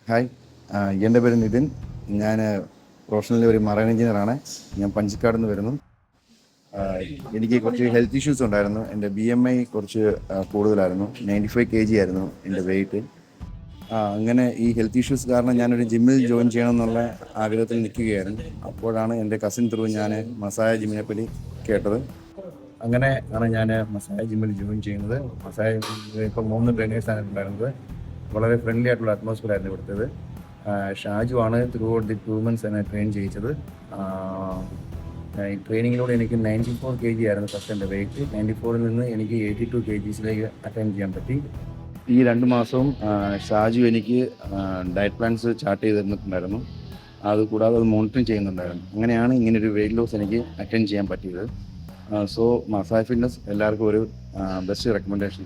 Hi, എൻ്റെ പേര് നിതിൻ. ഞാൻ പ്രൊഫഷണലി ഒരു മറൈൻ എഞ്ചിനീയറാണ്. ഞാൻ പഞ്ചിക്കാട് നിന്ന് വരുന്നു. എനിക്ക് കുറച്ച് ഹെൽത്ത് ഇഷ്യൂസ് ഉണ്ടായിരുന്നു. എൻ്റെ BMI കുറച്ച് കൂടുതലായിരുന്നു. 95 kg ആയിരുന്നു എൻ്റെ വെയിറ്റ്. അങ്ങനെ ഈ ഹെൽത്ത് ഇഷ്യൂസ് കാരണം ഞാനൊരു ജിമ്മിൽ ജോയിൻ ചെയ്യണം എന്നുള്ള ആഗ്രഹത്തിൽ നിൽക്കുകയായിരുന്നു. അപ്പോഴാണ് എൻ്റെ കസിൻ ത്രൂ ഞാൻ മസായ ജിമ്മിനെ പറ്റി കേട്ടത്. അങ്ങനെ ആണ് ഞാൻ മസായ ജിമ്മിൽ ജോയിൻ ചെയ്യുന്നത്. മസായ ജിമ്മിൽ ഇപ്പോൾ 3 ട്രെയിനേഴ്സാണ് ഉണ്ടായിരുന്നത്. വളരെ ഫ്രണ്ട്ലി ആയിട്ടുള്ള അറ്റ്മോസ്ഫിയർ ആയിരുന്നു ഇവിടുത്തേത്. ഷാജു ആണ് ത്രൂ ഔട്ട് ദി 2 months എന്നെ ട്രെയിൻ ചെയ്യിച്ചത്. ഈ ട്രെയിനിങ്ങിലൂടെ എനിക്ക് 94 kg ആയിരുന്നു ഫസ്റ്റ് എൻ്റെ വെയിറ്റ്. 94ൽ നിന്ന് എനിക്ക് 82 kgsയിലേക്ക് അറ്റൈൻ ചെയ്യാൻ പറ്റി. ഈ 2 മാസവും ഷാജു എനിക്ക് ഡയറ്റ് പ്ലാൻസ് ചാർട്ട് ചെയ്ത് തന്നിട്ടുണ്ടായിരുന്നു. അതുകൂടാതെ അത് മോണിറ്ററിങ് ചെയ്യുന്നുണ്ടായിരുന്നു. അങ്ങനെയാണ് ഇങ്ങനൊരു വെയിറ്റ് ലോസ് എനിക്ക് അറ്റൈൻ ചെയ്യാൻ പറ്റിയത്. സോ മസായ ഫിറ്റ്നസ് എല്ലാവർക്കും ഒരു ബെസ്റ്റ് റെക്കമെൻഡേഷൻ.